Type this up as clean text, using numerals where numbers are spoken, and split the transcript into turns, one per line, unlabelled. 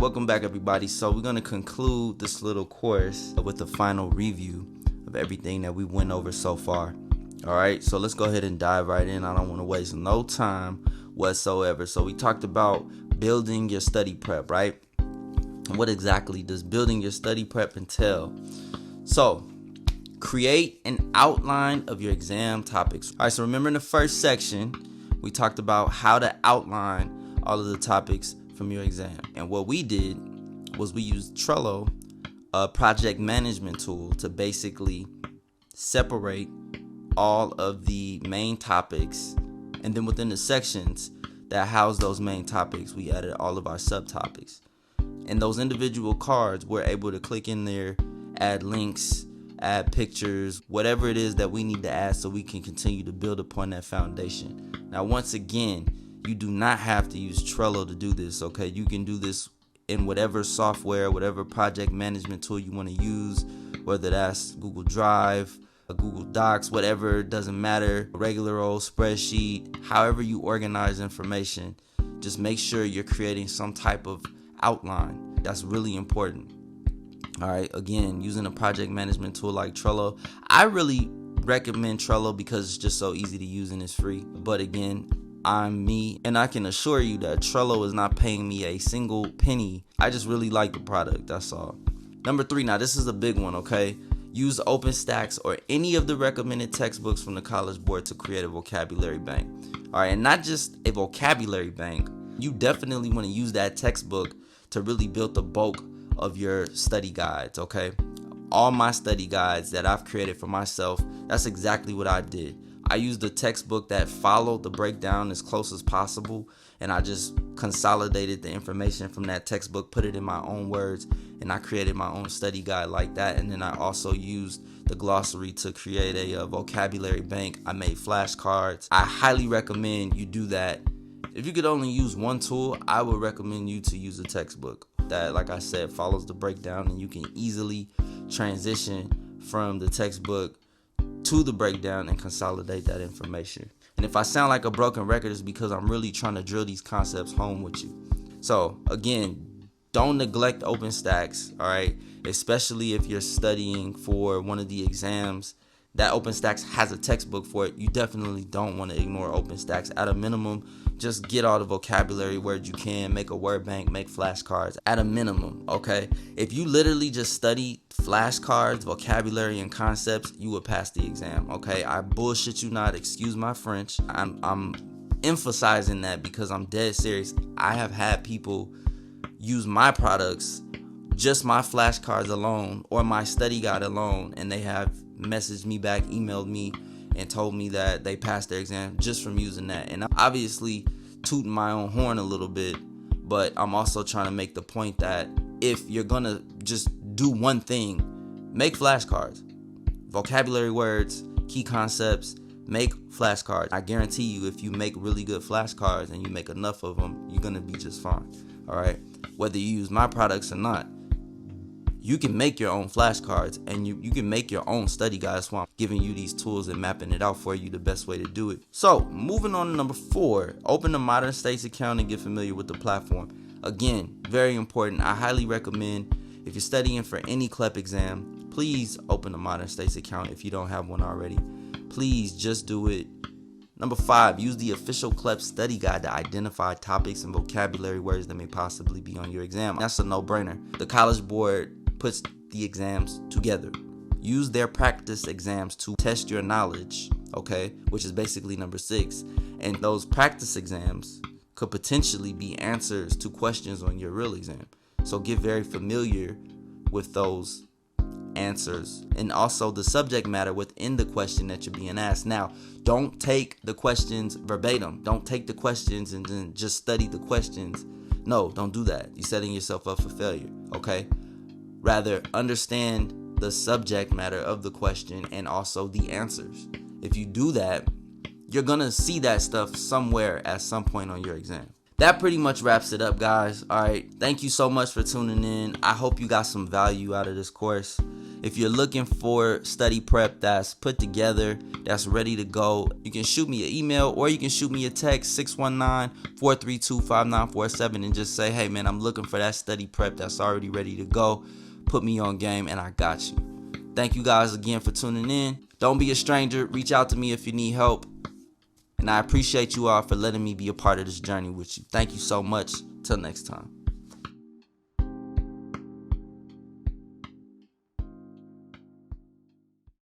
Welcome back, everybody. So we're going to conclude this little course with the final review of everything that we went over so far. All right, so let's go ahead and dive right in. I don't want to waste no time whatsoever. So we talked about building your study prep, right? What exactly does building your study prep entail? So create an outline of your exam topics. All right, so remember in the first section, we talked about how to outline all of the topics from your exam. And what we did was we used Trello, a project management tool, to basically separate all of the main topics. And then within the sections that house those main topics, we added all of our subtopics. And those individual cards, we're able to click in there, add links, add pictures, whatever it is that we need to add so we can continue to build upon that foundation. Now, once again, you do not have to use Trello to do this, okay? You can do this in whatever software, whatever project management tool you want to use, whether that's Google Drive, Google Docs, whatever, it doesn't matter. A regular old spreadsheet, however you organize information, just make sure you're creating some type of outline. That's really important. All right, again, using a project management tool like Trello. I really recommend Trello because it's just so easy to use and it's free. But again, I'm me, and I can assure you that Trello is not paying me a single penny. I just really like the product, that's all. Number 3, now this is a big one, okay? Use OpenStax or any of the recommended textbooks from the College Board to create a vocabulary bank. All right, and not just a vocabulary bank. You definitely want to use that textbook to really build the bulk of your study guides, okay? All my study guides that I've created for myself, that's exactly what I did. I used a textbook that followed the breakdown as close as possible, and I just consolidated the information from that textbook, put it in my own words, and I created my own study guide like that. And then I also used the glossary to create a vocabulary bank. I made flashcards. I highly recommend you do that. If you could only use one tool, I would recommend you to use a textbook that, like I said, follows the breakdown, and you can easily transition from the textbook to the breakdown and consolidate that information. And if I sound like a broken record, it's because I'm really trying to drill these concepts home with you. So again, don't neglect OpenStax, all right? Especially if you're studying for one of the exams that OpenStax has a textbook for it. You definitely don't want to ignore OpenStax. At a minimum, just get all the vocabulary words you can, make a word bank, make flashcards at a minimum, okay? If you literally just study flashcards, vocabulary, and concepts, you would pass the exam, okay? I bullshit you not, excuse my French. I'm emphasizing that because I'm dead serious. I have had people use my products, just my flashcards alone or my study guide alone, and they have messaged me back, emailed me, and told me that they passed their exam just from using that. And I'm obviously tooting my own horn a little bit, but I'm also trying to make the point that if you're gonna just do one thing, make flashcards, vocabulary words, key concepts, make flashcards. I guarantee you, if you make really good flashcards and you make enough of them, you're gonna be just fine. All right, whether you use my products or not, you can make your own flashcards, and you can make your own study guides. So I'm giving you these tools and mapping it out for you the best way to do it. So moving on to number 4, open a Modern States account and get familiar with the platform. Again, very important. I highly recommend, if you're studying for any CLEP exam, please open a Modern States account if you don't have one already. Please just do it. Number 5, use the official CLEP study guide to identify topics and vocabulary words that may possibly be on your exam. That's a no-brainer. The College Board puts the exams together. Use their practice exams to test your knowledge, okay, which is basically number 6. And those practice exams could potentially be answers to questions on your real exam. So get very familiar with those answers and also the subject matter within the question that you're being asked. Now, don't take the questions verbatim. Don't take the questions and then just study the questions. No, don't do that. You're setting yourself up for failure, okay? Rather, understand the subject matter of the question and also the answers. If you do that, you're gonna see that stuff somewhere at some point on your exam. That pretty much wraps it up, guys. All right, thank you so much for tuning in. I hope you got some value out of this course. If you're looking for study prep that's put together, that's ready to go, you can shoot me an email or you can shoot me a text, 619-432-5947, and just say, hey man, I'm looking for that study prep that's already ready to go. Put me on game and I got you. Thank you guys again for tuning in. Don't be a stranger. Reach out to me if you need help. And I appreciate you all for letting me be a part of this journey with you. Thank you so much. Till next time.